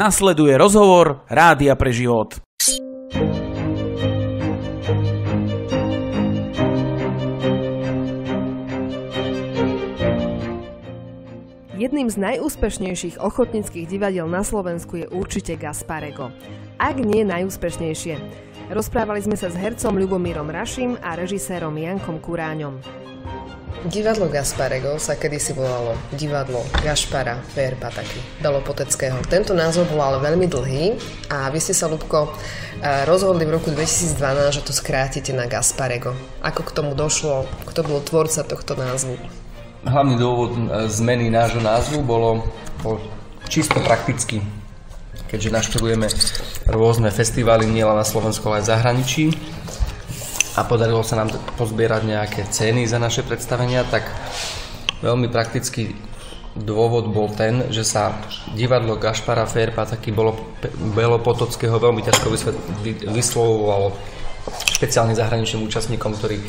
Nasleduje rozhovor Rádia pre život. Jedným z najúspešnejších ochotníckych divadiel na Slovensku je určite Gasparego. Ak nie najúspešnejšie. Rozprávali sme sa s hercom Ľubomírom Raším a režisérom Jankom Kuráňom. Divadlo Gasparego sa kedysi volalo Divadlo Gašpara Fér Pataky Belopoteckého. Tento názov bol ale veľmi dlhý a vy ste sa, Ľubko, rozhodli v roku 2012, že to skrátite na Gasparego. Ako k tomu došlo? Kto bol tvorca tohto názvu? Hlavný dôvod zmeny nášho názvu bol čisto praktický. Keďže navštevujeme rôzne festivály nielen na Slovensku, ale aj v zahraničí a podarilo sa nám pozbierať nejaké ceny za naše predstavenia, tak veľmi praktický dôvod bol ten, že sa divadlo Gašpara Fér Pataky Belopotockého veľmi ťažko vyslovovalo špeciálne zahraničným účastníkom, ktorí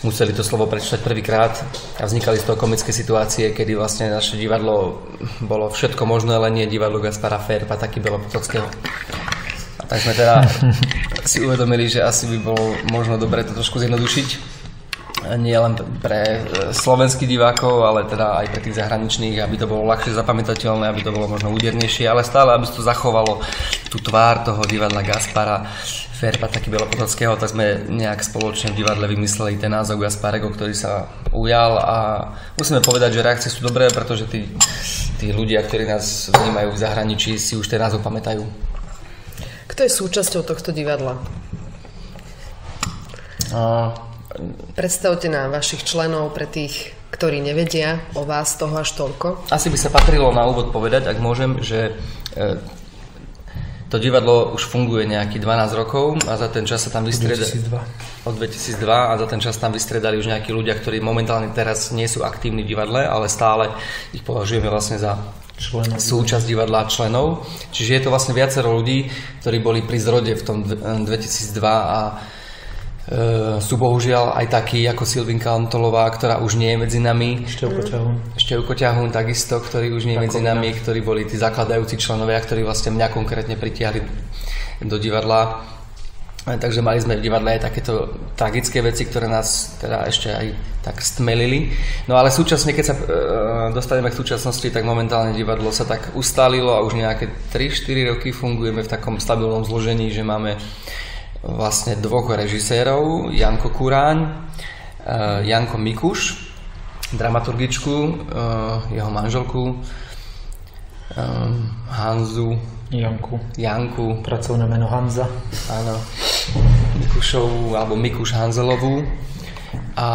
museli to slovo prečítať prvýkrát a vznikali z toho komické situácie, kedy vlastne naše divadlo bolo všetko možné, len nie divadlo Gašpara Fér Pataky Belopotockého. A tak sme teda si uvedomili, že asi by bolo možno dobre to trošku zjednodušiť. Nie len pre slovenských divákov, ale teda aj pre tých zahraničných, aby to bolo ľahšie zapamätateľné, aby to bolo možno údernejšie, ale stále, aby to zachovalo tú tvár toho divadla Gašpara Fér Pataky Belopotockého, tak sme nejak spoločne v divadle vymysleli ten názov Gasparego, ktorý sa ujal a musíme povedať, že reakcie sú dobré, pretože tí ľudia, ktorí nás vnímajú v zahraničí, si už ten názov pamätajú. Kto je súčasťou tohto divadla? Predstavte nám vašich členov pre tých, ktorí nevedia o vás toho až toľko. Asi by sa patrilo na úvod povedať, ak môžem, že to divadlo už funguje nejakých 12 rokov a za ten čas sa tam od 2002 a za ten čas tam vystredali už nejakí ľudia, ktorí momentálne teraz nie sú aktívni v divadle, ale stále ich považujeme vlastne za súčasť divadla členov. Čiže je to vlastne viacero ľudí, ktorí boli pri zrode v tom 2002 a sú bohužiaľ aj takí ako Silvinka Antolová, ktorá už nie je medzi nami. Števko Ťahún takisto, ktorý už nie je medzi nami, ktorí boli tí zakladajúci členovia, ktorí vlastne mňa konkrétne pritiahli do divadla. Takže mali sme v divadle aj takéto tragické veci, ktoré nás teda ešte aj tak stmelili. No ale súčasne, keď sa dostaneme k súčasnosti, tak momentálne divadlo sa tak ustálilo a už nejaké 3-4 roky fungujeme v takom stabilnom zložení, že máme vlastne dvoch režisérov, Janko Kuráň, Janko Mikuš, dramaturgičku, jeho manželku, Hanzu, Janku. Pracovné meno Hanza. Áno. Mikušovú, alebo Mikuš Hanzelovú. A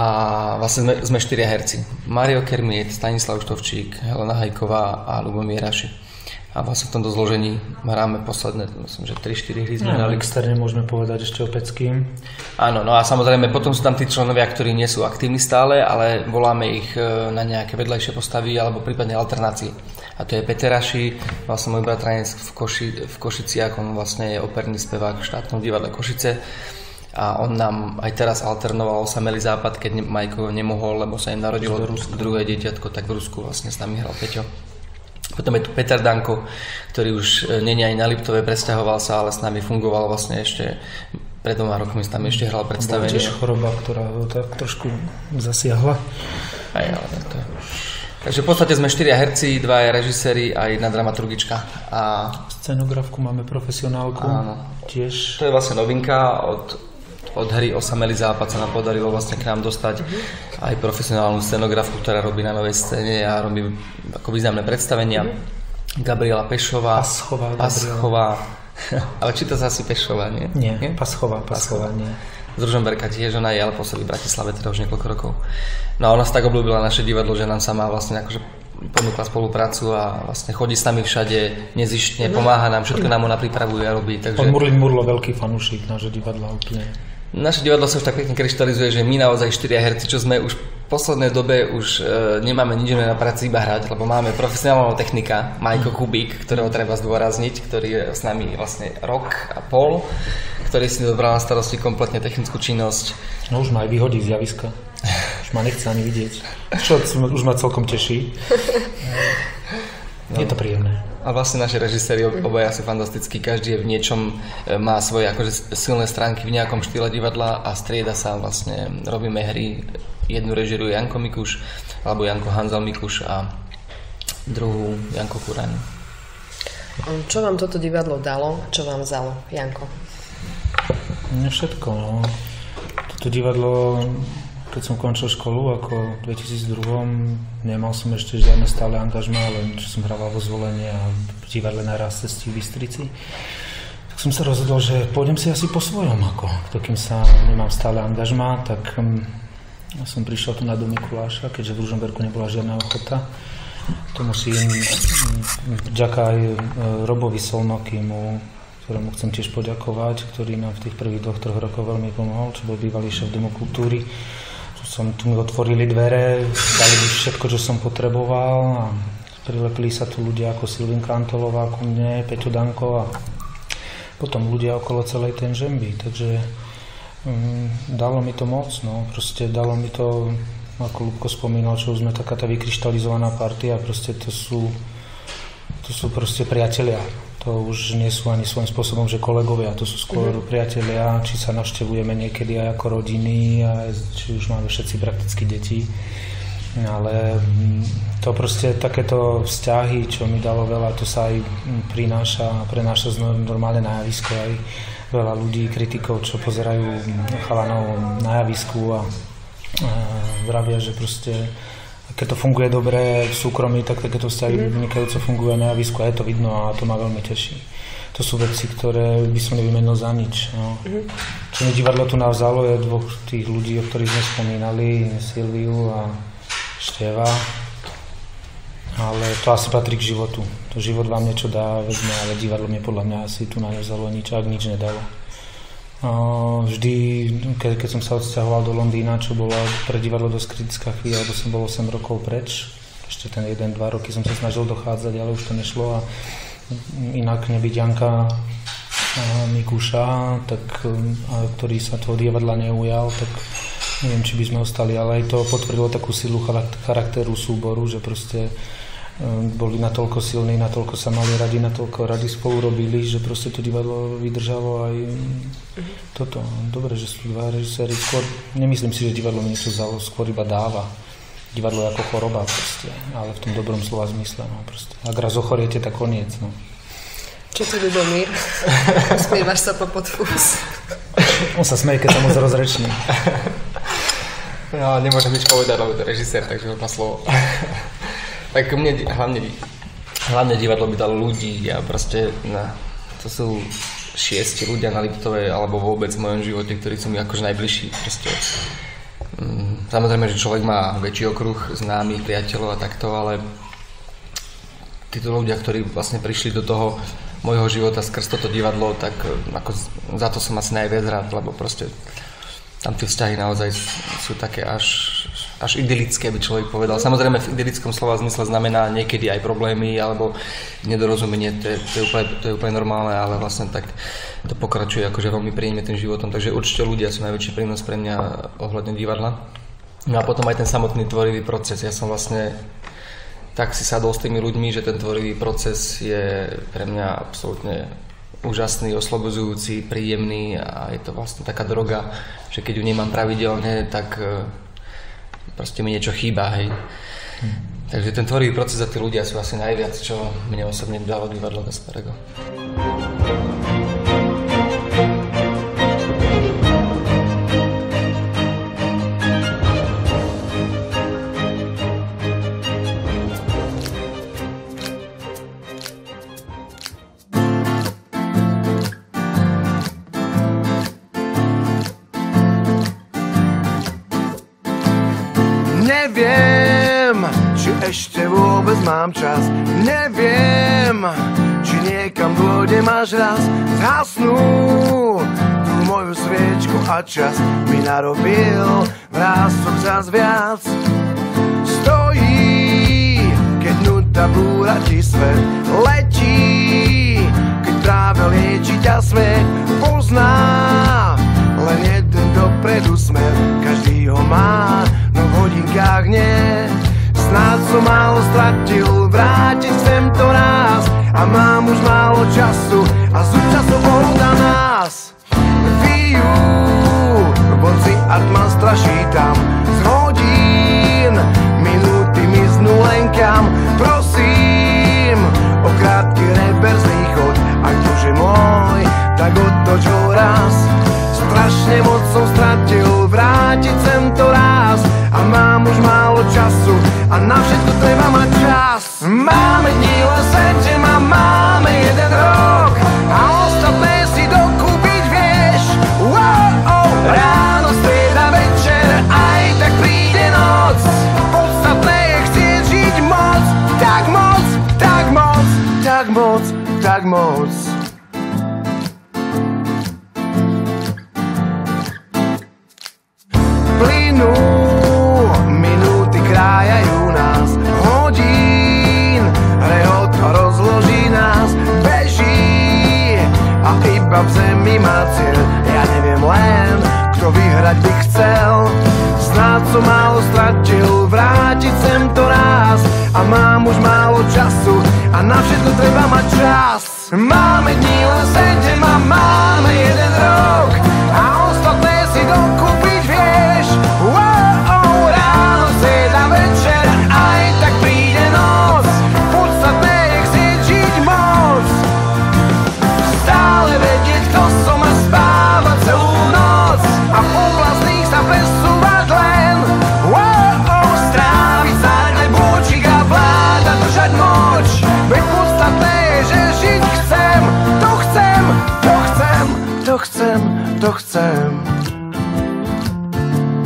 vlastne sme 4 herci. Mario Kermiet, Stanislav Štovčík, Helena Hajková a Ľubomír Raši. A vlastne v tomto zložení hráme posledné, myslím, že 3-4 hry sme hrali. Externe môžeme povedať ešte opäckým. Áno, no a samozrejme potom sú tam tí členovia, ktorí nie sú aktívni stále, ale voláme ich na nejaké vedľajšie postavy alebo prípadne alternácie. A to je Peter Raši, vlastne môj bratranec v Košiciach, on vlastne je operný spevák v štátnom divadle Košice. A on nám aj teraz alternoval Osamelý západ, keď Majko nemohol, lebo sa im narodilo druhé dieťatko, tak v Rusku vlastne s nami hral Peťo. Potom je tu Peter Danko, ktorý už nie je aj na Liptove, presťahoval sa, ale s nami fungoval vlastne ešte pred 2 rokmi, tam ešte hral predstavenie. Bola tiež choroba, ktorá ho tak trošku zasiahla. Aj, ale tak to je. Takže v podstate sme 4 herci, 2 režiséri a 1 dramaturgička. A scenografku máme profesionálku. Áno. Tiež. To je vlastne novinka od hry Osamelý západ sa nám podarilo vlastne k nám dostať aj profesionálnu scenografku, ktorá robí na novej scéne a robí ako významné predstavenia. Gabriela Pešová. Paschová. Ale číta sa asi Pešová, nie? Nie? Paschová, nie. Z Ružomberka tiež, ona je, ale pôsobí v Bratislave teda už niekoľko rokov. No a ona sa tak obľúbila naše divadlo, že nám sama vlastne akože ponúkla spoluprácu a vlastne chodí s nami všade, nezištne, pomáha nám, všetko nám ona pripravuje a robí. Takže Pán Murlin Murlo, veľký fanúšik nášho divadla úplne. Naše divadlo sa už tak pekne kryštalizuje, že my naozaj 4 herci, čo sme už v poslednej dobe už nemáme nič iné na práci iba hrať, lebo máme profesionálneho technika, Majko Kubík, ktorého treba zdôrazniť, ktorý je s nami vlastne rok a pol, ktorý si dobral na starosti kompletne technickú činnosť. No už ma aj vyhodí z javiska. Už ma nechce ani vidieť. Čo už ma celkom teší. Je to príjemné. A vlastne naši režiséri obaja sú fantastickí, každý je v niečom, má svoje akože silné stránky v nejakom štýle divadla a strieda sa vlastne, robíme hry, jednu režiruje Janko Mikuš, alebo Janko Hanzel Mikuš a druhú Janko Kuraň. Čo vám toto divadlo dalo, čo vám vzalo, Janko? Všetko, no. Toto divadlo, keď som končil školu ako v 2002, nemal som ešte žiadne stále angažmá, len čo som hrával vo Zvolenie a v divadle na Raz Cestí v Bystrici. Tak som sa rozhodol, že pôjdem si asi po svojom, ako kým sa nemám stále angažmá, tak som prišiel tu na Dom Mikuláša, keďže v Ružomberku nebola žiadna ochota. To musím vďaka aj Robovi Solnokimu, ktorému chcem tiež poďakovať, ktorý nám v tých prvých 2-3 rokoch veľmi pomohol, čo bol bývalý šéf Domu kultúry. Tu mi otvorili dvere, dali mi všetko, čo som potreboval a prilepili sa tu ľudia ako Silvinka Antolová ku mne, Peťo Danko a potom ľudia okolo celej ten Žemby. Takže dalo mi to moc, no. Proste dalo mi to, ako Ľubko spomínal, čo už sme taká tá vykryštalizovaná partia, proste to sú proste priatelia. To už nie sú ani svojím spôsobom, že kolegovia, to sú skôr priatelia, či sa navštevujeme niekedy aj ako rodiny, či už máme všetci prakticky deti. Ale to proste takéto vzťahy, čo mi dalo veľa, to sa aj prenáša normálne na javisko. Aj veľa ľudí, kritikov, čo pozerajú chalanov na javisku a vravia, že proste keď to funguje dobre v súkromí, tak takéto vzťahy vynikajúco fungujú na javisku a je to vidno a to ma veľmi teší. To sú veci, ktoré by som nevymenil za nič. No. Čo mi divadlo tu navzalo je dvoch tých ľudí, o ktorých sme spomínali, Silviu a Števa. Ale to asi patrí k životu. To život vám niečo dá, vezme, ale divadlo mi podľa mňa asi tu nevzalo nič, ak nič nedalo. Vždy, keď som sa odsťahoval do Londýna, čo bola pre divadlo dosť kritická chvíľa, lebo som bol 8 rokov preč, ešte ten 1-2 roky som sa snažil dochádzať, ale už to nešlo a inak nebyť Janka Mikuša, ktorý sa toho divadla neujal, tak neviem, či by sme ostali, ale aj to potvrdilo takú silu charakteru súboru, že proste boli natoľko silní, natoľko sa mali radi, natoľko radi spolu robili, že proste to divadlo vydržalo aj toto. Dobre, že sú dva režiséri. Skôr nemyslím si, že divadlo mi niečo vzalo, skôr iba dáva. Divadlo je ako choroba proste, ale v tom dobrom slova zmysle. No, proste. Ak raz ochoriete, tak koniec. No. Čo tu Ľubomír? Smievaš sa po podfús. On sa smeje, keď sa moc rozrečný. No, nemôžem nič povedať, lebo to je režisér, takže má slovo. Tak mne hlavne divadlo by dalo ľudí a proste to sú 6 ľudia na Liptovej alebo vôbec v mojom živote, ktorí sú mi akože najbližší. Proste. Samozrejme, že človek má väčší okruh známych, priateľov a takto, ale títo ľudia, ktorí vlastne prišli do toho môjho života skrz toto divadlo, tak ako za to som asi najviac rád, lebo proste tam tie vzťahy naozaj sú také až idylické, by človek povedal. Samozrejme v idylickom slova zmysle znamená niekedy aj problémy alebo nedorozumenie, to je úplne normálne, ale vlastne tak to pokračuje akože veľmi príjemne tým životom, takže určite ľudia sú najväčší prínos pre mňa ohľadne divadla. No a potom aj ten samotný tvorivý proces, ja som vlastne tak si sadol s tými ľuďmi, že ten tvorivý proces je pre mňa absolútne úžasný, oslobozujúci, príjemný a je to vlastne taká droga, že keď ju nemám pravidelne, tak proste mi niečo chýba, hej. Takže ten tvorivý proces a tí ľudia sú asi najviac, čo mne osobne dalo divadlo Gasparego. Neviem, či ešte vôbec mám čas. Neviem, či niekam pôjdem až raz. Zhasnú tú moju sviečku a čas mi narobil vrástok zas viac. Stojí, keď nuda búra ti svet. Letí, keď práve lieči ťa smiech. Pozná len jeden dopredu smer. Každý ho má, no v hodinkách nie. Snáď som málo stratil, vrátiť chcem to raz. A mám už málo času a sú časovoda nás. Vyjú, voci a tma straší tam. Z hodín, minúty miznú len kam. Prosím, o krátky reverzný chod. Ak už je môj, tak otoč ho raz. Strašne moc som stratil, vrátiť chcem to raz. A mám už málo času a na všetko treba mať čas. Máme dní len 7 a máme 1 rok a ostatné si dokúpiť vieš. Ráno, strieda, večer, aj tak príde noc. Podstatné je chcieť žiť moc, tak moc, tak moc, tak moc, tak moc. Plynú minúty, krájajú nás, hodín, rehot rozloží nás, beží a iba v zemi má cieľ. Ja neviem len, kto vyhrať by chcel. Snáď som málo stratil, vrátiť sem to raz. A mám už málo času a na všetko treba mať čas. Máme dní len 7 a máme 1 rok a ostatné si dokúpiť vieš. Ráno, strieda, večer, aj tak príde noc. Podstatné je chcieť žiť moc. Stále vedieť, kto som a spávať celú noc a v oblastných sa presúvať len. Stráviť sa aj bôčik a vláda držať moč. Veď podstatné je, že žiť chcem. To chcem, to chcem, to chcem, to chcem.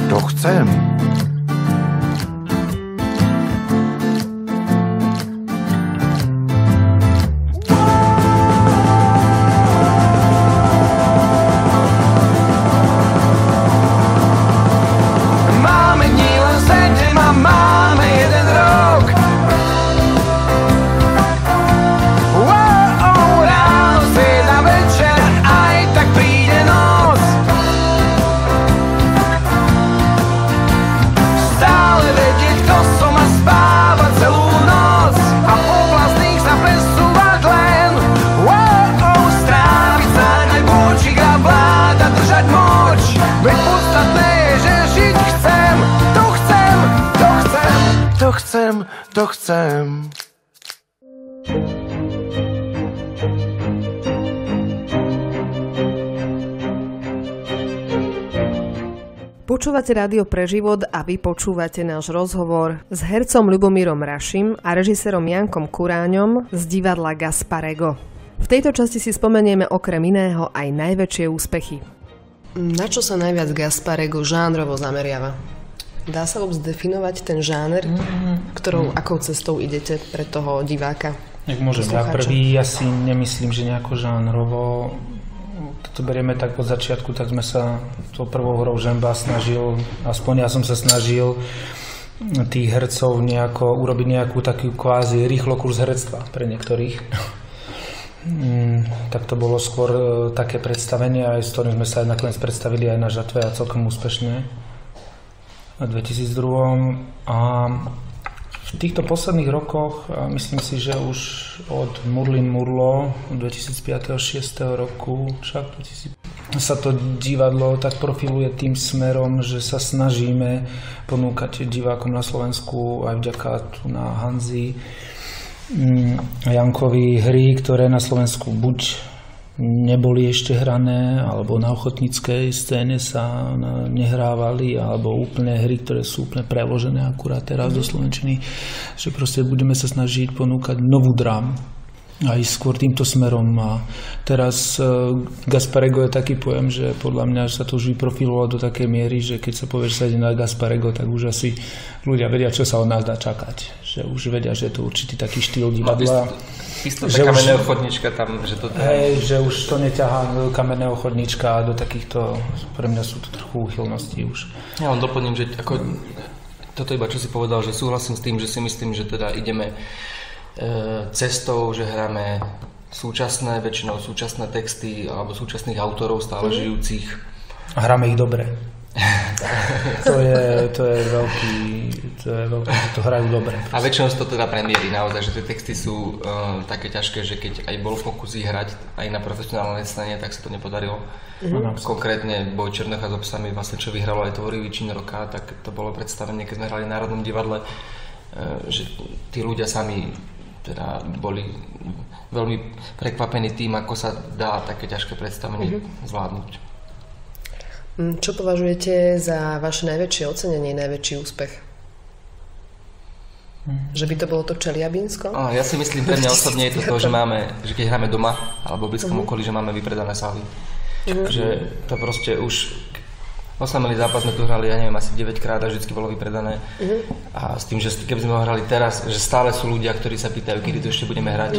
To chcem. Máme dní len 7 a máme 1 rok. Ráno, strieda, večer, aj tak príde noc. Stále vedieť, kto som a spávať celú noc a v oblastných sa presúvať len. Stráviť sa aj bôčik a vláda držať moč. Veď podstatné je, že žiť chcem. To chcem, to chcem, to chcem, to chcem. Počúvate Rádio pre život a vy počúvate náš rozhovor s hercom Ľubomírom Rašim a režisérom Jankom Kuráňom z divadla Gasparego. V tejto časti si spomenieme okrem iného aj najväčšie úspechy. Na čo sa najviac Gasparego žánrovo zameriava? Dá sa vôbec definovať ten žáner, akou cestou idete pre toho diváka? Jak môžem, ja prvý asi nemyslím, že nejako žánrovo. To berieme tak od začiatku, tak sme sa tou prvou hrou Žemba snažil, aspoň ja som sa snažil tých hercov urobiť nejakú takú kvázi rýchlo kurz herectva pre niektorých. Tak to bolo skôr také predstavenie, aj s ktorým sme sa aj nakoniec predstavili aj na Žatve a celkom úspešne v 2002. A v týchto posledných rokoch, myslím si, že už od Murlin Murlo 2005-2006 roku sa to divadlo tak profiluje tým smerom, že sa snažíme ponúkať divákom na Slovensku aj vďaka tu na Hanzi Jankovi hry, ktoré na Slovensku buď neboli ešte hrané, alebo na ochotníckej scéne sa nehrávali, alebo úplne hry, ktoré sú úplne preložené akurát teraz do slovenčiny, že proste budeme sa snažiť ponúkať novú drámu. Aj skôr týmto smerom. A teraz Gasparego je taký pojem, že podľa mňa sa to už vyprofilovalo do takej miery, že keď sa povie, že sa ide na Gasparego, tak už asi ľudia vedia, čo sa od nás dá čakať. Že už vedia, že je to určitý taký štýl divadla. Istota kamenného chodníčka tam, že to... Hej, že už to neťahá do kamenného chodníčka a do takýchto, pre mňa sú to trochu úchylnosti už. Ja len doplním, že ako toto iba čo si povedal, že súhlasím s tým, že si myslím, že teda ideme cestou, že hráme väčšinou súčasné texty alebo súčasných autorov stále žijúcich. A hráme ich dobre. To je veľký, že to hrajú dobre. A väčšinou to teda premiéry naozaj, že tie texty sú také ťažké, že keď aj bol fokus ich hrať aj na profesionálnej scéne, tak sa to nepodarilo. Konkrétne Boj Černocha s obsami, vlastne čo vyhralo aj Tvorivý čin roka, tak to bolo predstavenie, keď sme hrali v Národnom divadle, že tí ľudia sami teda boli veľmi prekvapení tým, ako sa dá také ťažké predstavenie zvládnuť. Čo považujete za vaše najväčšie ocenenie, najväčší úspech? Že by to bolo to Čeliabinsko? Ja si myslím, pre mňa osobne je to, že keď hráme doma alebo v blízkom okolí, že máme vypredané sály. Že to proste už osamelý zápas sme tu hrali, ja neviem, asi 9 krát a vždycky bolo vypredané. A s tým, že keby sme ho hrali teraz, že stále sú ľudia, ktorí sa pýtajú, kedy to ešte budeme hrať.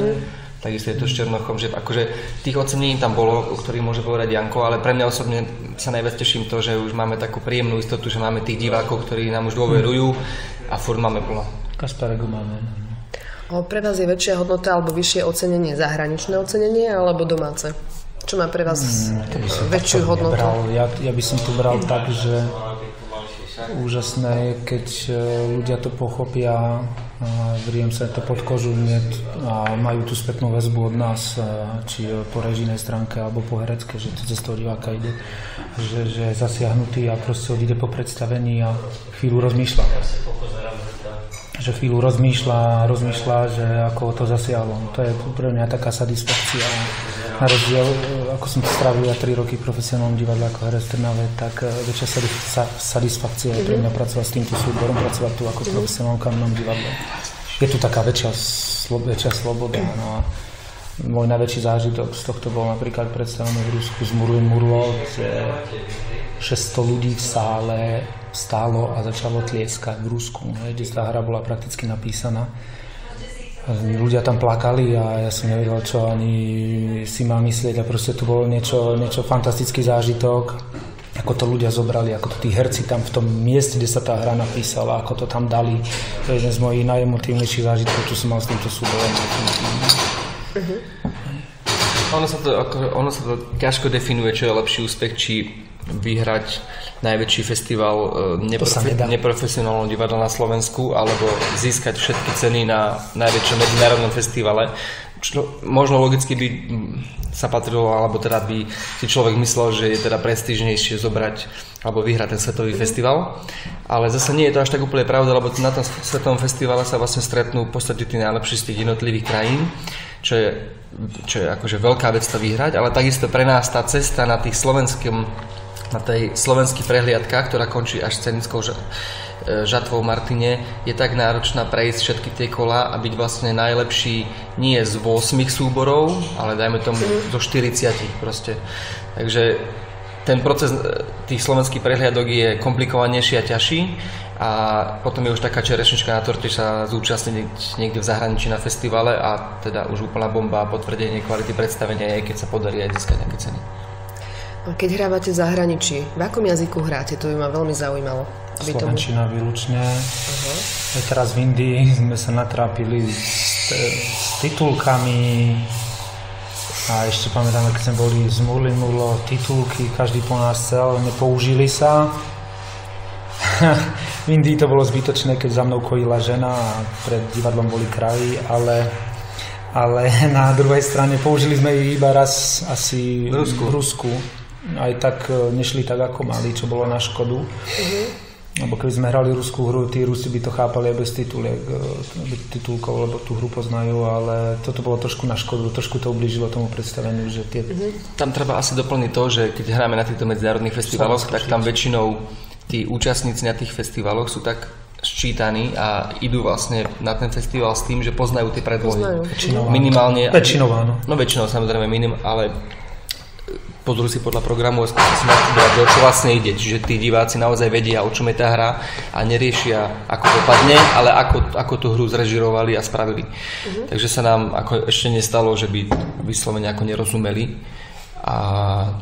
Takisto je to s Černochom, že akože tých ocenení tam bolo, o ktorých môže povedať Janko, ale pre mňa osobne sa najviac teším to, že už máme takú príjemnú istotu, že máme tých divákov, ktorí nám už dôverujú a furt máme plno. Gasparego máme. Pre vás je väčšia hodnota alebo vyššie ocenenie zahraničné ocenenie alebo domáce? Čo má pre vás väčšiu hodnotu? Ja by som to bral tak, že úžasné je, keď ľudia to pochopia, vriem sa to pod kožu a majú tú spätnú väzbu od nás, či po režijnej stránke alebo po herecké, že to cez toho diváka ide, že je zasiahnutý a proste odíde po predstavení a chvíľu rozmýšľa. Že chvíľu rozmýšľa, že ako to zasiahlo. To je pre mňa taká satisfakcia. Na rozdiel, ako som to strávil ja 3 roky v profesionálnom divadle ako herec v Trnave, tak väčšia satisfakcia je pre mňa pracovať s týmto súborom, pracovať tu ako v profesionálnom kamennnom divadle. Je tu taká väčšia sloboda. No a môj najväčší zážitok z tohto bol napríklad predstavený v Rusku z Murlo, kde 600 ľudí v sále stálo a začalo tlieskať v Rusku, kde tá hra bola prakticky napísaná. Ľudia tam plakali a ja som nevedel, čo ani si má myslieť a proste tu bolo niečo fantastický zážitok, ako to ľudia zobrali, ako to tí herci tam v tom mieste, kde sa tá hra napísala, ako to tam dali. To je jeden z mojich najemotívnejších zážitkov, čo som mal s týmto súborom. Ono sa to ťažko definuje, čo je lepší úspech, či vyhrať najväčší festival neprofesionálneho divadla na Slovensku alebo získať všetky ceny na najväčšom medzinárodnom festivale. Možno logicky by sa patrilo, alebo teda by si človek myslel, že je teda prestížnejšie zobrať alebo vyhrať ten svetový festival. Ale zase nie je to až tak úplne pravda, lebo na tom svetovom festivale sa vlastne stretnú v podstate tí najlepší z tých jednotlivých krajín, čo je akože veľká vec to vyhrať, ale takisto pre nás tá cesta na tej slovenských prehliadkách, ktorá končí až scenickou žatvou v Martine, je tak náročná prejsť všetky tie kolá a byť vlastne najlepší nie z 8 súborov, ale dajme tomu zo 40 proste. Takže ten proces tých slovenských prehliadok je komplikovanejší a ťažší a potom je už taká čerešnička na torte sa zúčastniť niekde v zahraničí na festivale a teda už úplná bomba a potvrdenie kvality predstavenia je, keď sa podarí aj získať nejaké ceny. Keď hrávate v zahraničí, v akom jazyku hráte? To by ma veľmi zaujímalo. Slovenčina výlučne. Aj teraz v Indii sme sa natrápili s titulkami a ešte pamätáme, keď sme boli z Murlo, titulky, každý po nás chcel, nepoužili sa. V Indii to bolo zbytočné, keď za mnou kojila žena a pred divadlom boli kraji, ale na druhej strane použili sme ich iba raz asi v Rusku. Aj tak nešli tak, ako mali, čo bolo na škodu. Lebo keby sme hrali ruskú hru, tí Rusi by to chápali aj bez titulkov, lebo tú hru poznajú, ale toto bolo trošku na škodu, trošku to ublížilo tomu predstaveniu, že tie... Tam treba asi doplniť to, že keď hráme na týchto medzinárodných festivaloch, tak tam väčšinou tí účastníci na tých festivaloch sú tak sčítaní a idú vlastne na ten festival s tým, že poznajú tie predlohy. Minimálne... Väčšinou áno. No väčšinou samozrejme ale pozrú si podľa programu a skúsi si naštudovať, o čo vlastne ide. Čiže tí diváci naozaj vedia, o čom je tá hra a neriešia, ako dopadne, ale ako tú hru zrežirovali a spravili. Takže sa nám ešte nestalo, že by vyslovene ako nerozumeli. A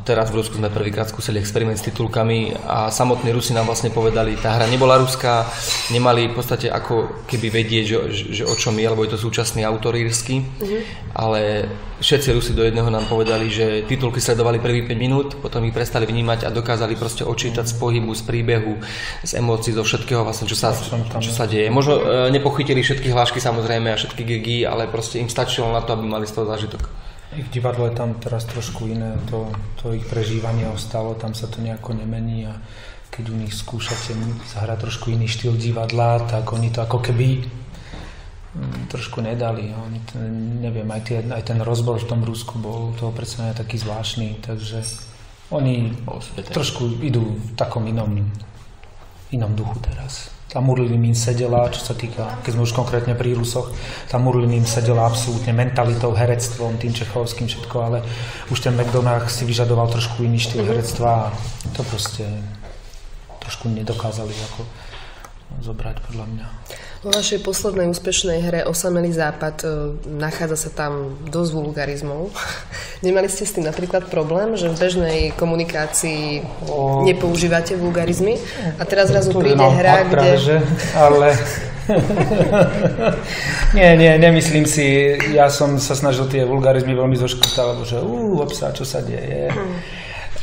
teraz v Rusku sme prvýkrát skúsili experiment s titulkami a samotní Rusi nám vlastne povedali, tá hra nebola ruská, nemali v podstate ako keby vedieť, že o čom je, lebo je to súčasný autor írsky, ale všetci Rusi do jedného nám povedali, že titulky sledovali prvých 5 minút, potom ich prestali vnímať a dokázali proste odčítať z pohybu, z príbehu, z emócií, zo všetkého vlastne, čo sa deje. Možno nepochytili všetky hlášky samozrejme a všetky gigy, ale proste im stačilo na to, aby mali z toho zážitok. Ich divadlo je tam teraz trošku iné, to ich prežívanie ostalo, tam sa to nejako nemení a keď u nich skúšate zahrať trošku iný štýl divadla, tak oni to ako keby trošku nedali. Oni to, neviem, aj ten rozbor v tom Rusku bol toho predsa taký zvláštny, takže oni trošku idú v takom inom duchu teraz. Tá Murlin im sedela, čo sa týka, keď sme už konkrétne pri Rusoch, tá Murlin im sedela absolútne mentalitou, herectvom, tým čechovským všetko, ale už ten McDonagh si vyžadoval trošku iný štýl herectva a to proste trošku nedokázali ako zobrať podľa mňa. Vo vašej poslednej úspešnej hre Osamelý západ nachádza sa tam dosť vulgarizmov. Nemali ste s tým napríklad problém, že v bežnej komunikácii nepoužívate vulgarizmy a teraz zrazu príde hra, kde... Práve, ale... nie, nemyslím si. Ja som sa snažil tie vulgarizmy veľmi zoškrtať, lebo že obsa, čo sa deje.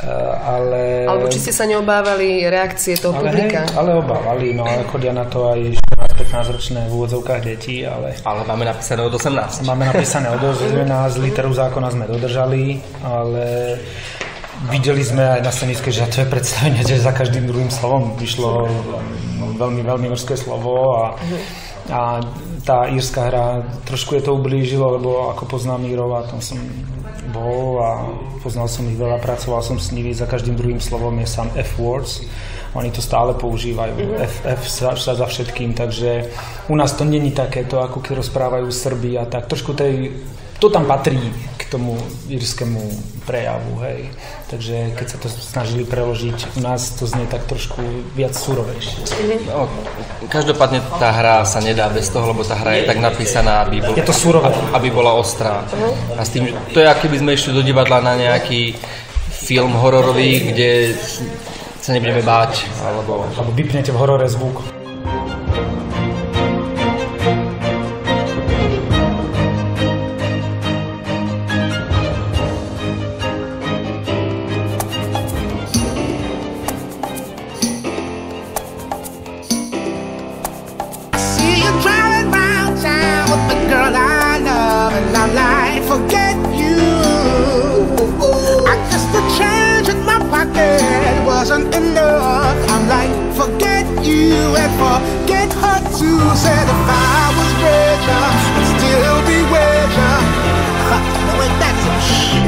Alebo či ste sa neobávali reakcie toho publika? Ale obávali, no ale chodia na to aj 15 ročné v úvodzovkách detí, ale máme napísané od 18. Máme napísané od 18, literu zákona sme dodržali, ale videli sme aj na scenické, že to je predstavenie, že za každým druhým slovom vyšlo veľmi, veľmi mrzké slovo a tá írska hra trošku je to ublížilo, lebo ako poznám Írova, tam som bol a poznal som ich veľa, pracoval som s nimi, za každým druhým slovom je sám F-words, oni to stále používajú, F sa za všetkým, takže u nás to není takéto, ako keď rozprávajú Srbi a tak, trošku to tam patrí k tomu írskému prejavu, hej. Takže keď sa to snažili preložiť, u nás to znie tak trošku viac surovejšie. No, každopádne tá hra sa nedá bez toho, lebo tá hra je tak napísaná, aby bola ostrá. A s tým, to je, ako keby sme išli do divadla na nejaký film hororový, kde sa nebudeme báť. Alebo vypnete v horore zvuk. Wasn't enough. I'm like, forget you and forget her too. Said if I was richer, I'd still be richer. No, ain't that some shit?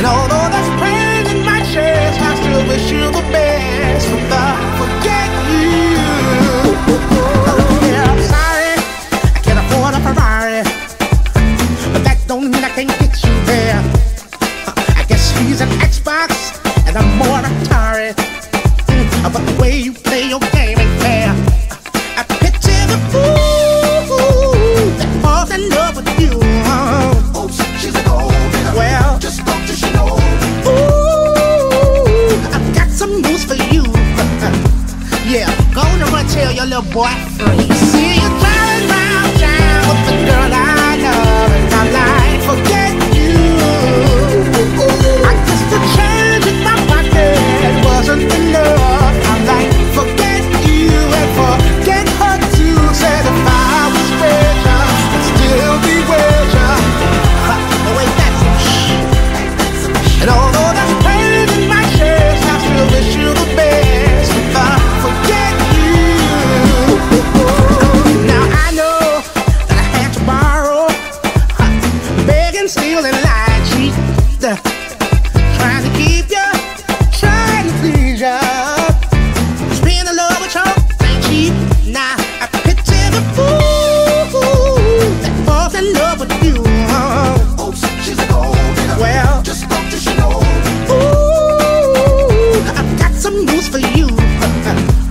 And although there's pain in my chest, I still wish you the best. From the forget you. Yeah, I'm sorry, I can't afford a Ferrari, but that don't mean I can't get you there. I guess he's an Xbox and I'm more Atari, but the way you play your game ain't fair. I picture the fool that falls in love with you. Oh, she's a gold digger. Well, just don't you know? Ooh, I've got some news for you. Yeah, go on and run tell your little boy free. See you driving round town with the girl I love, and I'm like, forget you. I guess the change in my pocket wasn't enough. I'm like, forget you and forget her too. Said if I was richer, I'd still be richer. Oh, ain't that some shit? And although there's pain in my chest, I still wish you the best. If I forget you. Now I know that I had to borrow, beg and steal and lie and cheat. Trying to keep you, trying to please you. Spend a love with you ain't cheap. Now I picture the fool that falls in love with you. Oh, she's a gold digger. Well, just don't you know? Ooh, I've got some news for you.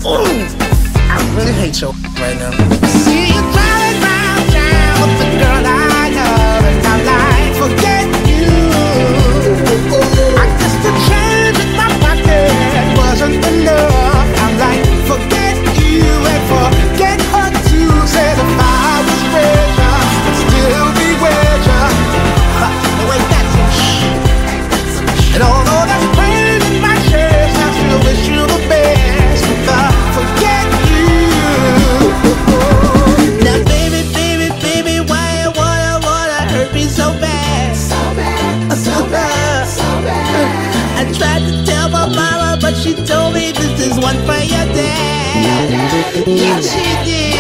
Ooh, I really hate you right now. See you driving round town with the girl I love, and I'm like, forget you. Yes, she did.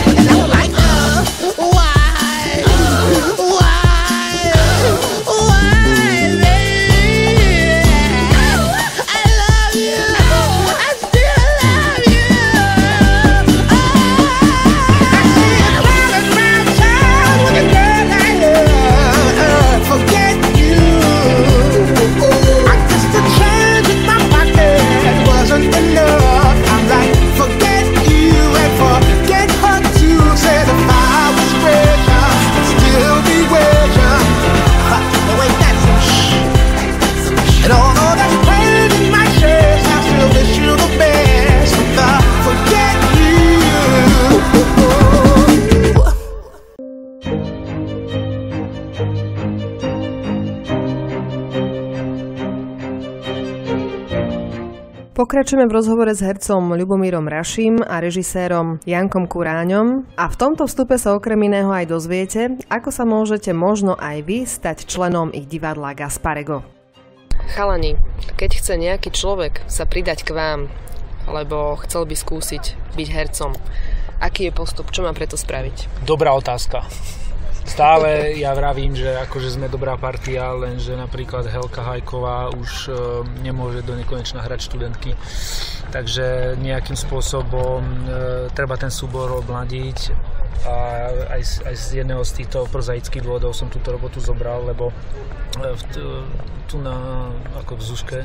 And I was like, why, baby? I love you. I still love you. I see you driving around town with a girl I love. Forget you. I guess the change in my pocket wasn't enough. I'm like, forget you and forget her too. Said if I was richer, I'd still be richer. But wait, that's some shit. And although that's pain in my chest, I still wish you the best. But forget you. Pokračujeme v rozhovore s hercom Ľubomírom Raším a režisérom Jankom Kuráňom a v tomto vstupe sa okrem iného aj dozviete, ako sa môžete možno aj vy stať členom ich divadla Gasparego. Chalani, keď chce nejaký človek sa pridať k vám, lebo chcel by skúsiť byť hercom, aký je postup, čo má preto spraviť? Dobrá otázka. Stále ja vravím, že akože sme dobrá partia, lenže napríklad Helka Hajková už nemôže do nekonečna hrať študentky. Takže nejakým spôsobom treba ten súbor obmladiť a aj z jedného z týchto prozaických dôvodov som túto robotu zobral, lebo tu na, ako v Zuške,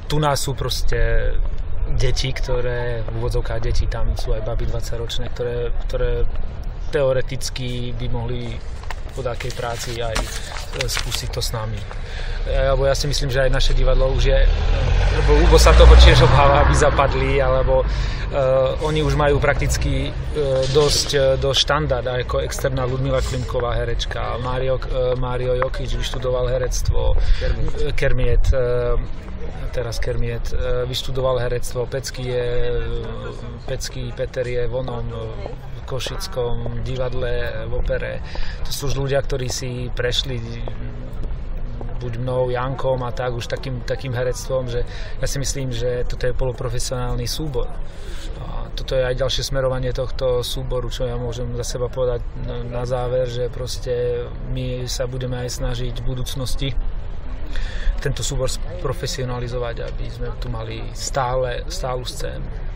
tu nás sú proste deti, ktoré, v úvodzovkách deti, tam sú aj baby 20-ročné, ktoré teoreticky by mohli po takej práci aj skúsiť to s nami. Lebo ja si myslím, že aj naše divadlo už je, lebo Hugo sa toho tiež obáva, aby zapadli, alebo oni už majú prakticky dosť štandard, ako externá Ľudmila Klimková herečka, Mário Jokič vyštudoval herectvo, Kermiet vyštudoval herectvo, Pecký Peter je vonom v Košickom divadle, v opere. To sú už ľudia, ktorí si prešli buď mnou, Jankom a tak už takým herectvom, že ja si myslím, že toto je poloprofesionálny súbor. A toto je aj ďalšie smerovanie tohto súboru, čo ja môžem za seba povedať na záver, že proste my sa budeme aj snažiť v budúcnosti tento súbor profesionalizovať, aby sme tu mali stálu scénu.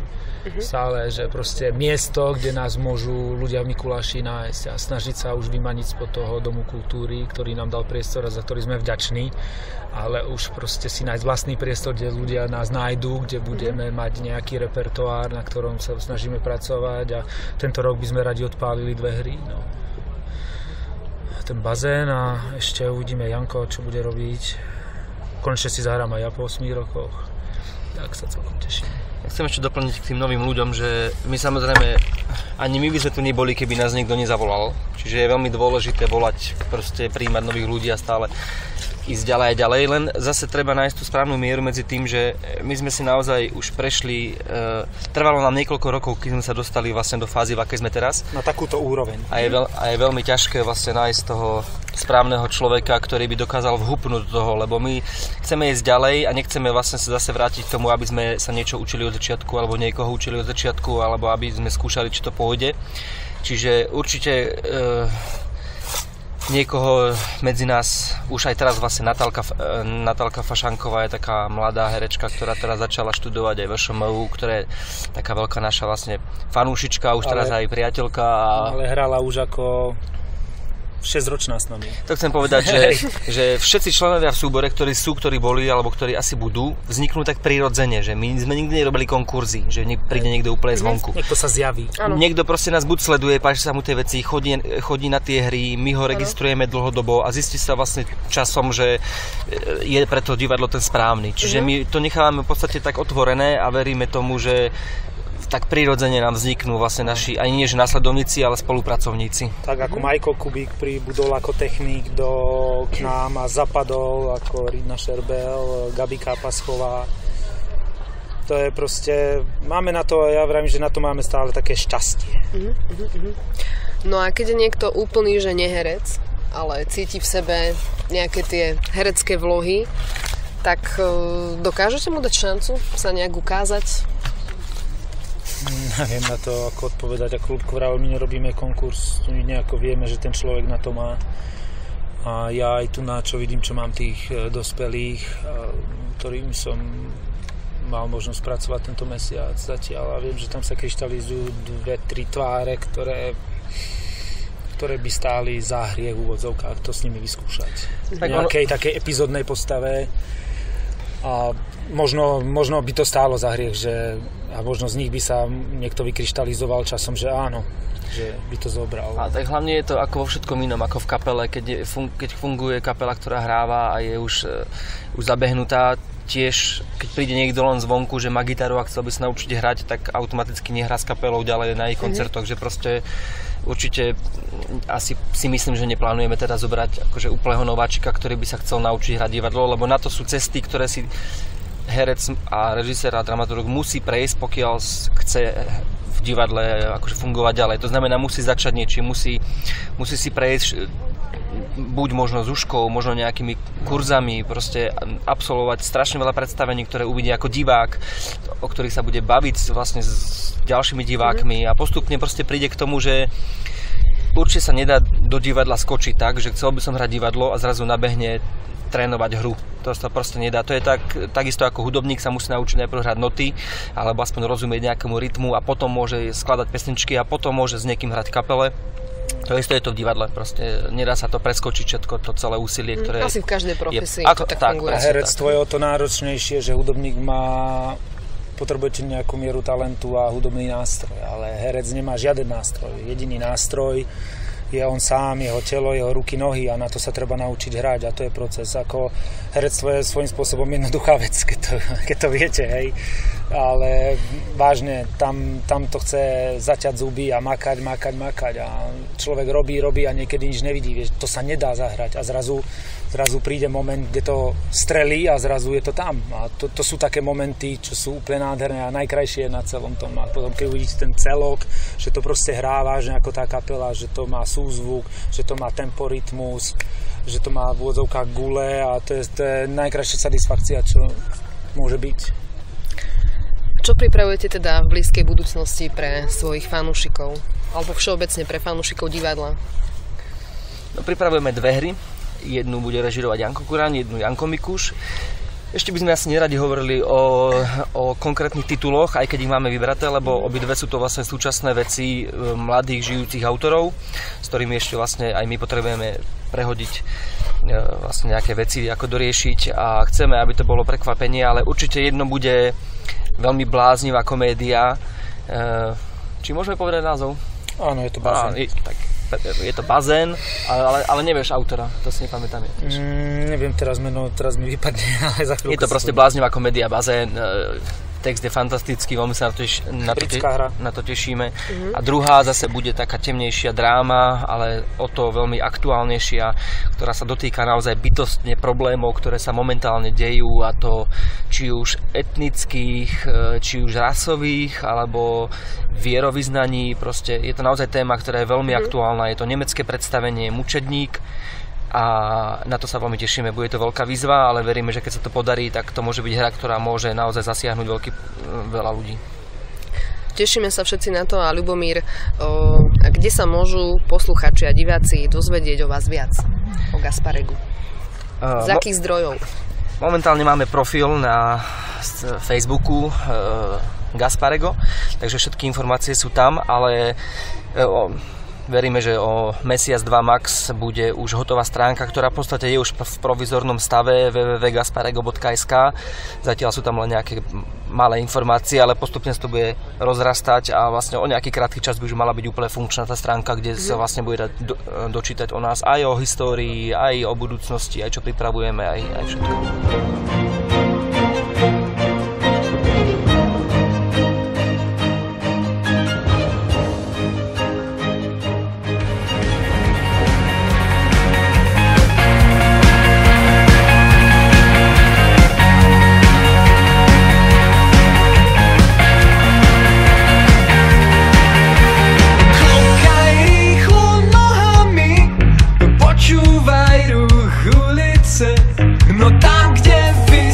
Stále, že proste miesto, kde nás môžu ľudia v Mikuláši nájsť a snažiť sa už vymaniť spod toho Domu kultúry, ktorý nám dal priestor a za ktorý sme vďační, ale už proste si nájsť vlastný priestor, kde ľudia nás nájdú, kde budeme mať nejaký repertoár, na ktorom sa snažíme pracovať a tento rok by sme radi odpálili 2 hry. No. Ten bazén a ešte uvidíme Janko, čo bude robiť. Konečne si zahrám aj ja po 8 rokoch. Tak sa celkom teším. Ja chcem ešte doplniť k tým novým ľuďom, že my samozrejme, ani my by sme tu neboli, keby nás niekto nezavolal. Čiže je veľmi dôležité volať, proste prijímať nových ľudí a stále ísť ďalej a ďalej. Len zase treba nájsť tú správnu mieru medzi tým, že my sme si naozaj už prešli, trvalo nám niekoľko rokov, keď sme sa dostali vlastne do fázy, v akej sme teraz. Na takúto úroveň. A je veľmi ťažké vlastne nájsť toho správneho človeka, ktorý by dokázal vhupnúť do toho, lebo my chceme ísť ďalej a nechceme vlastne sa zase vrátiť k tomu, aby sme sa niečo učili od začiatku, alebo niekoho učili od začiatku, alebo aby sme skúšali, či to pôjde. Čiže určite niekoho medzi nás, už aj teraz vlastne Natálka Fašanková je taká mladá herečka, ktorá teraz začala študovať aj VŠMU, ktorá je taká veľká naša vlastne fanúšička, už teraz aj priateľka. Ale hrala už ako 6-ročná s nami. To chcem povedať, že všetci členovia v súbore, ktorí boli alebo ktorí asi budú, vzniknú tak prirodzene, že my sme nikdy nerobili konkurzy, že príde niekto úplne zvonku. Niekto sa zjaví. Ano. Niekto proste nás buď sleduje, páči sa mu tie veci, chodí na tie hry, my ho registrujeme dlhodobo a zistí sa vlastne časom, že je pre to divadlo ten správny. Čiže my to nechávame v podstate tak otvorené a veríme tomu, že tak prirodzene nám vzniknú vlastne naši, aj nie že následovníci, ale spolupracovníci. Tak ako Majko Kubík pribudol ako technik k nám a zapadol ako Rina Šerbel, Gabika Paschová. To je proste, máme na to, ja vravím, že na to máme stále také šťastie. No a keď je niekto úplný, že neherec, ale cíti v sebe nejaké tie herecké vlohy, tak dokážete mu dať šancu sa nejak ukázať? Neviem na to, ako odpovedať. Ako Ľubko vravel, my nerobíme konkurs, my nejako vieme, že ten človek na to má. A ja aj tu na čo vidím, čo mám tých dospelých, ktorým som mal možnosť pracovať tento mesiac zatiaľ a viem, že tam sa kryštalizujú 2-3 tváre, ktoré by stáli za hriech v úvodzovkách to s nimi vyskúšať. V nejakej takej epizódnej postave. A možno by to stálo za hriech, a možno z nich by sa niekto vykryštalizoval časom, že áno, že by to zobral. A tak hlavne je to ako vo všetkom inom, ako v kapele, keď funguje kapela, ktorá hráva a je už zabehnutá, tiež keď príde niekto len zvonku, že má gitaru a chcel by sa naučiť hrať, tak automaticky nehrá s kapelou ďalej na ich koncertoch, že proste určite asi si myslím, že neplánujeme teda zobrať akože úplného nováčika, ktorý by sa chcel naučiť hrať divadlo, lebo na to sú cesty, ktoré si herec a režisér a dramaturg musí prejsť, pokiaľ chce v divadle akože fungovať ďalej. To znamená, musí začať niečím, musí si prejsť buď možno zúškou, možno nejakými kurzami, proste absolvovať strašne veľa predstavení, ktoré uvidí ako divák, o ktorých sa bude baviť vlastne s ďalšími divákmi a postupne proste príde k tomu, že určite sa nedá do divadla skočiť tak, že chcel by som hrať divadlo a zrazu nabehne trénovať hru. To sa proste nedá. To je takisto ako hudobník sa musí naučiť najprv hrať noty, alebo aspoň rozumieť nejakému rytmu a potom môže skladať pesničky a potom môže s niekým hrať kapele. To isté je to v divadle, proste nedá sa to preskočiť všetko, to celé úsilie, ktoré... Asi v každej profesii to tak funguje. A herectvo je o to náročnejšie, že hudobník potrebujete nejakú mieru talentu a hudobný nástroj, ale herec nemá žiaden nástroj. Jediný nástroj je on sám, jeho telo, jeho ruky, nohy a na to sa treba naučiť hrať a to je proces. Ako herectvo je svojím spôsobom jednoduchá vec, keď to viete, hej. Ale vážne, tam to chce zaťať zuby a makať a človek robí a niekedy nič nevidí, vieš, to sa nedá zahrať a zrazu príde moment, kde to strelí a zrazu je to tam a to sú také momenty, čo sú úplne nádherné a najkrajšie na celom tom a potom keď uvidíte ten celok, že to proste hrá vážne ako tá kapela, že to má súzvuk, že to má tempo, rytmus, že to má v úvodzovkách gule a to je najkrajšia satisfakcia, čo môže byť. Čo pripravujete teda v blízkej budúcnosti pre svojich fanúšikov? Alebo všeobecne pre fanúšikov divadla? No, pripravujeme 2 hry. Jednu bude režirovať Janko Kuráň, jednu Janko Mikuš. Ešte by sme asi neradi hovorili o konkrétnych tituloch, aj keď ich máme vybraté, lebo obidve sú to vlastne súčasné veci mladých žijúcich autorov, s ktorými ešte vlastne aj my potrebujeme prehodiť vlastne nejaké veci, ako doriešiť a chceme, aby to bolo prekvapenie, ale určite jedno bude veľmi bláznivá komédia. Či môžeme povedať názov? Áno, je to Bazén. Je to Bazén, ale nevieš autora, to si nepamätám. Neviem teraz meno, teraz mi vypadne, ale za chvíľku. Je to proste bláznivá komédia Bazén. Text je fantastický, veľmi sa na to tešíme. A druhá zase bude taká temnejšia dráma, ale o to veľmi aktuálnejšia, ktorá sa dotýka naozaj bytostne problémov, ktoré sa momentálne dejú, a to či už etnických, či už rasových, alebo vierovyznaní. Proste je to naozaj téma, ktorá je veľmi aktuálna. Je to nemecké predstavenie Mučedník. A na to sa veľmi tešíme. Bude to veľká výzva, ale veríme, že keď sa to podarí, tak to môže byť hra, ktorá môže naozaj zasiahnuť veľa ľudí. Tešíme sa všetci na to a Ľubomír, kde sa môžu posluchači a diváci dozvedieť o vás viac? O Gasparegu? Z akých zdrojov? Momentálne máme profil na Facebooku Gasparego, takže všetky informácie sú tam, ale veríme, že o mesiac, 2 max bude už hotová stránka, ktorá v podstate je už v provizornom stave www.gasparego.sk. Zatiaľ sú tam len nejaké malé informácie, ale postupne sa to bude rozrastať a vlastne o nejaký krátky čas by už mala byť úplne funkčná tá stránka, kde sa vlastne bude dať dočítať o nás, aj o histórii, aj o budúcnosti, aj čo pripravujeme, aj všetko. No tam, kde vy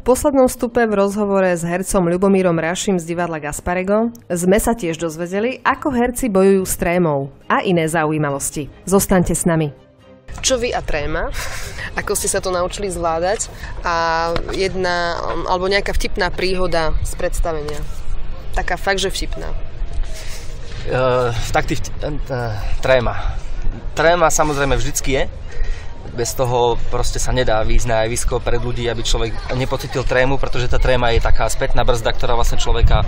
V poslednom vstupe v rozhovore s hercom Ľubomírom Raším z divadla Gasparego sme sa tiež dozvedeli, ako herci bojujú s trémou a iné zaujímavosti. Zostaňte s nami. Čo vy a tréma? Ako ste sa to naučili zvládať? A jedna, alebo nejaká vtipná príhoda z predstavenia? Taká fakt, že vtipná. Tréma. Tréma samozrejme vždycky je. Bez toho proste sa nedá výjsť na javisko pred ľudí, aby človek nepocítil trému, pretože tá tréma je taká spätná brzda, ktorá vlastne človeka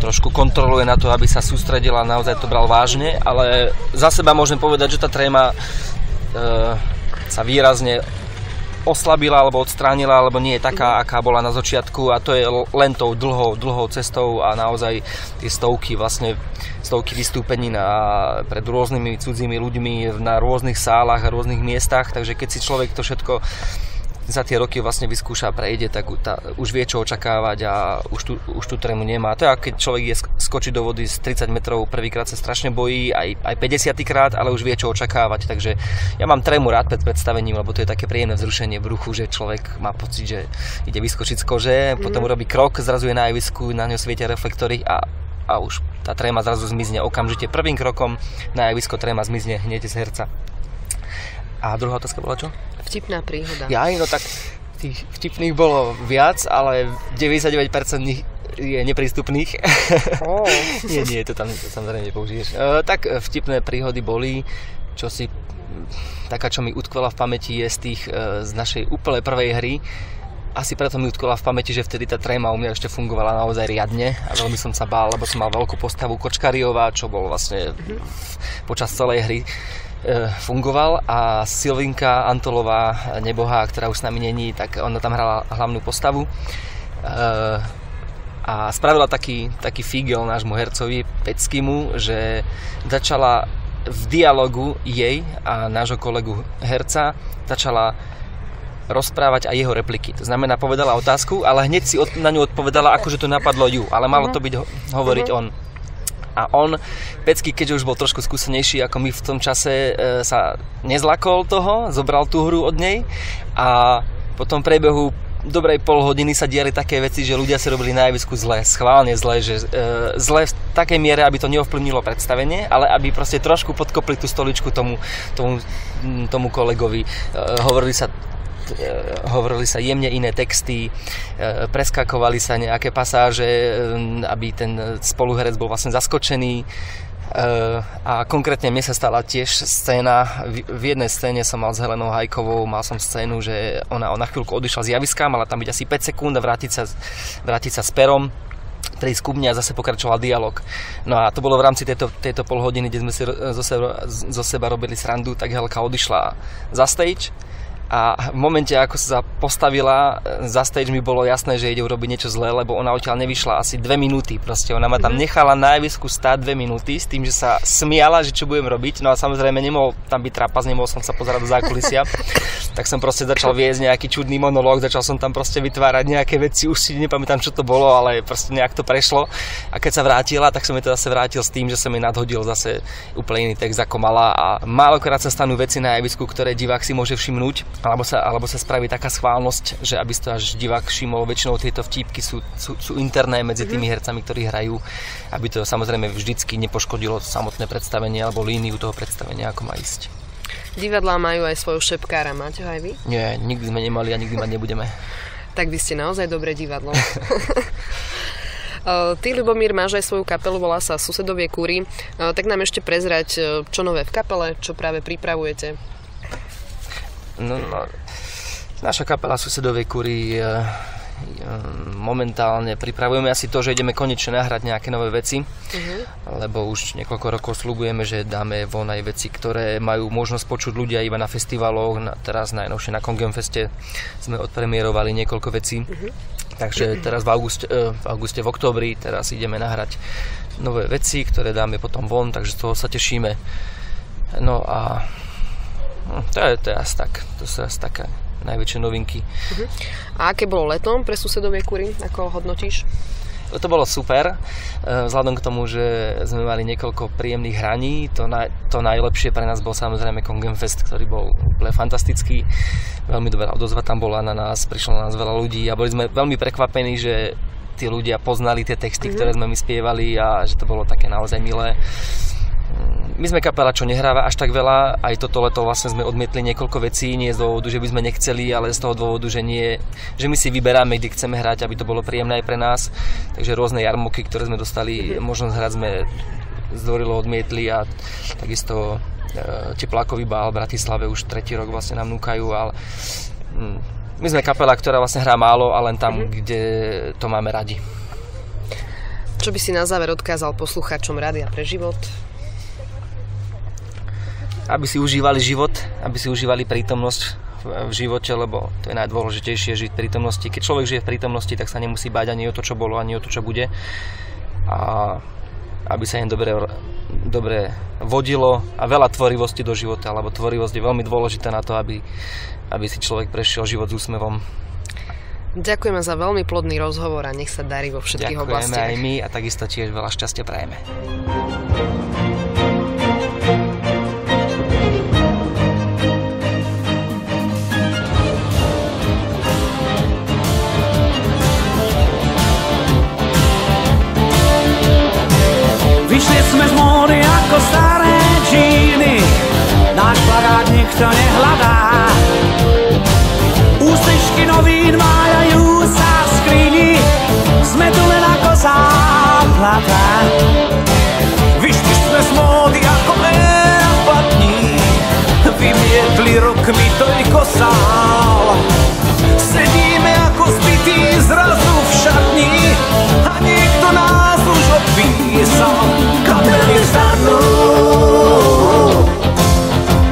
trošku kontroluje na to, aby sa sústredila a naozaj to bral vážne, ale za seba môžem povedať, že tá tréma sa výrazne oslabila alebo odstránila, alebo nie je taká, aká bola na začiatku, a to je len tou dlhou cestou a naozaj tie stovky vystúpení pred rôznymi cudzími ľuďmi na rôznych sálach a rôznych miestach, takže keď si človek to všetko za tie roky vlastne vyskúša, prejde, tak už vie, čo očakávať a už tú trému nemá. To je, keď človek skočí do vody z 30 metrov, prvýkrát sa strašne bojí, aj 50 krát, ale už vie, čo očakávať. Takže ja mám trému rád pred predstavením, lebo to je také príjemné vzrušenie v bruchu, že človek má pocit, že ide vyskočiť z kože, potom urobí krok, zrazu je na javisku, na ňo svietia reflektory a už tá tréma zrazu zmizne okamžite. Prvým krokom na javisko tréma zmizne hneď z herca. A druhá otázka bola čo? Vtipná príhoda. No tak tých vtipných bolo viac, ale 99% nich je neprístupných. Nie, to tam samozrejme nepoužiješ. Tak vtipné príhody boli, taká, čo mi utkvela v pamäti, je z našej úplne prvej hry. Asi preto mi utkvela v pamäti, že vtedy tá tréma u mňa ešte fungovala naozaj riadne a veľmi som sa bál, lebo som mal veľkú postavu Kočkariova, čo bol vlastne počas celej hry fungoval, a Silvinka Antolová, nebohá, ktorá už s nami není, tak ona tam hrala hlavnú postavu a spravila taký fígel nášmu hercovi Peckému, že začala v dialogu jej a nášho kolegu herca rozprávať aj jeho repliky. To znamená, povedala otázku, ale hneď si na ňu odpovedala, akože to napadlo ju, ale malo to byť hovoriť on. A on, Pecký, keďže už bol trošku skúsenejší ako my v tom čase, sa nezlakol toho, zobral tú hru od nej a potom v priebehu dobrej pol hodiny sa diali také veci, že ľudia si robili na javisku schválne zle, že zle v takej miere, aby to neovplyvnilo predstavenie, ale aby proste trošku podkopli tú stoličku tomu kolegovi. Hovorili sa jemne iné texty, preskakovali sa nejaké pasáže, aby ten spoluherec bol vlastne zaskočený. A konkrétne mne sa stala tiež scéna, v jednej scéne som mal s Helenou Hajkovou, mal som scénu, že ona chvíľku odišla z javiska, mala tam byť asi 5 sekúnd a vrátiť sa s perom, prísť ku mne a zase pokračoval dialog. No a to bolo v rámci tejto polhodiny, kde sme si zo seba robili srandu, tak Helka odišla za stage. A v momente, ako sa postavila za stage, mi bolo jasné, že ide urobiť niečo zlé, lebo ona odtiaľ nevyšla asi 2 minúty. Proste ona ma tam nechala na javisku stáť 2 minúty s tým, že sa smiala, že čo budem robiť. No a samozrejme nemohol tam byť trapas, nemohol som sa pozerať do zákulisia. Tak som proste začal viesť nejaký čudný monológ, začal som tam proste vytvárať nejaké veci, už si nepamätám, čo to bolo, ale proste nejak to prešlo. A keď sa vrátila, tak som jej to zase vrátil s tým, že som jej nadhodil zase úplne iný text ako mala. A málokrát sa stanú veci na javisku, ktoré divák si môže všimnúť. Alebo sa spraví taká schválnosť, že aby to až divák všimol. Väčšinou tieto vtípky sú interné medzi tými hercami, ktorí hrajú, aby to samozrejme vždycky nepoškodilo samotné predstavenie alebo líniu toho predstavenia, ako má ísť. Divadlá majú aj svojho šepkára, máte ho aj vy? Nie, nikdy sme nemali a nikdy mať nebudeme. Tak vy ste naozaj dobré divadlo. Ty, Ľubomír, máš aj svoju kapelu, volá sa Susedovie kúry. Tak nám ešte prezrať, čo nové v kapele, čo práve pripravujete. No, naša kapela Susedovie kúry momentálne pripravujeme asi to, že ideme konečne nahrať nejaké nové veci, lebo už niekoľko rokov sľubujeme, že dáme von aj veci, ktoré majú možnosť počuť ľudia iba na festivaloch. Teraz najnovšie na Kongemfeste sme odpremierovali niekoľko vecí, takže teraz v auguste, v októbri teraz ideme nahrať nové veci, ktoré dáme potom von, takže z toho sa tešíme. No a to je asi tak. To sú asi také najväčšie novinky. A aké bolo leto pre Susedovie kúry? Ako ho hodnotíš? To bolo super, vzhľadom k tomu, že sme mali niekoľko príjemných hraní. To najlepšie pre nás bol samozrejme Kongenfest, ktorý bol úplne fantastický. Veľmi dobrá odozva tam bola na nás, prišlo na nás veľa ľudí a boli sme veľmi prekvapení, že tí ľudia poznali tie texty, ktoré sme my spievali a že to bolo také naozaj milé. My sme kapela, čo nehráva až tak veľa, aj toto leto vlastne sme odmietli niekoľko vecí, nie z dôvodu, že by sme nechceli, ale z toho dôvodu, že my si vyberáme, kde chceme hrať, aby to bolo príjemné aj pre nás. Takže rôzne jarmoky, ktoré sme dostali možnosť hrať, sme zdvorilo odmietli a takisto Teplákový bál v Bratislave už 3. rok vlastne nám núkajú, ale my sme kapela, ktorá vlastne hrá málo a len tam, kde to máme radi. Čo by si na záver odkázal poslucháčom Rádia pre život? Aby si užívali život, aby si užívali prítomnosť v živote, lebo to je najdôležitejšie, žiť v prítomnosti. Keď človek žije v prítomnosti, tak sa nemusí báť ani o to, čo bolo, ani o to, čo bude. A aby sa im dobre vodilo a veľa tvorivosti do života, lebo tvorivosť je veľmi dôležitá na to, aby si človek prešiel život s úsmevom. Ďakujeme za veľmi plodný rozhovor a nech sa darí vo všetkých oblastiach. Ďakujeme aj my a takisto tiež veľa šťastia prajeme. Vyšli sme z módy ako staré džíny, náš plagát nikto nehľadá. Úsličky novín váľajú sa v skrini, sme tu len ako záplata. Vyšli sme z módy ako éra platní, vymietli rokmi toľko sál. Sedíme ako zbytí zrazu v šatni a niekto nás už odpísal. Kapely starnú,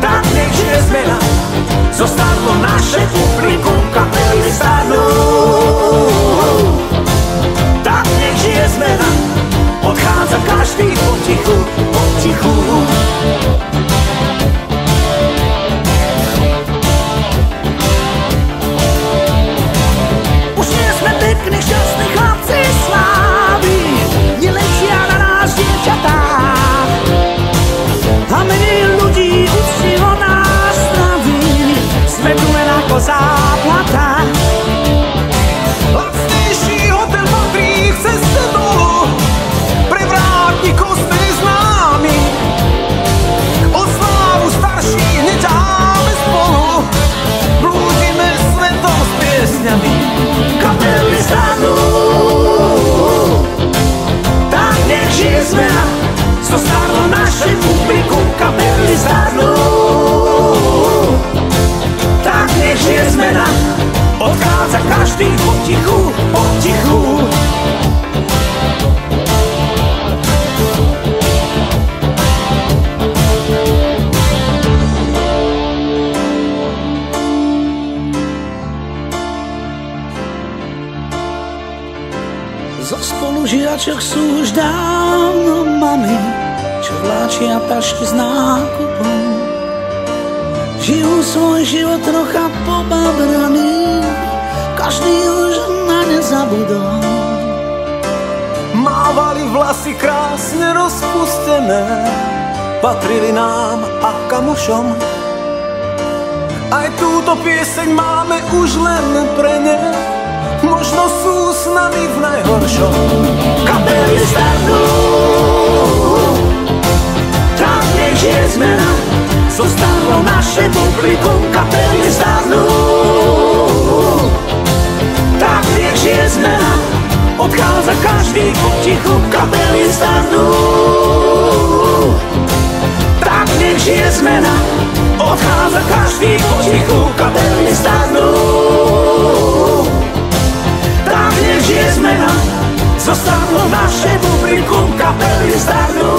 tak nech je zmena, zostalo naše publikum. Kapely starnú, tak nech je zmena, odchádza každý potichu, potichu. Už nie sme pekní, šťastní chlapci slávy, neletia na nás dievčatá. A menej ľudí úctivo nás zdraví, sme tu len ako záplata. Lacnejší hotel patrí cez dolu, pre vrátnikov sme známi. O slávu starších neťaháme spolu, blúdime svetom s piesňami. Kapely stanú, tak nech žije zmena, zostarlo naše publikum. Kapely stanú, tak nech žije zmena, odchádza každý potichu, potichu. Zo spolužiačok sú už dávno mami, čo vláčia tašky s nákupom. Žijú svoj život trocha pobabraný, každý už na ne zabudol. Mávali vlasy krásne rozpustené, patrili nám a kamošom. Aj túto pieseň máme už len pre ne, možno sú s nami v najhoršom. Kapely starnú, tak nech je zmena, zostalo naše publikum. Kapely starnú, tak nech je zmena, odchádza každý potichu. Kapely starnú, tak nech je zmena, odchádza každý potichu. Kapely starnú, tak nech je zmena, zostalo naše publikum. Kapely starnú,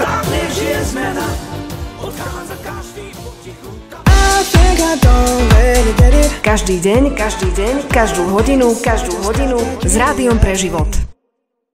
tak nech je zmena, odchádza každý potichu. Každý deň, každú hodinu s Rádiom pre život.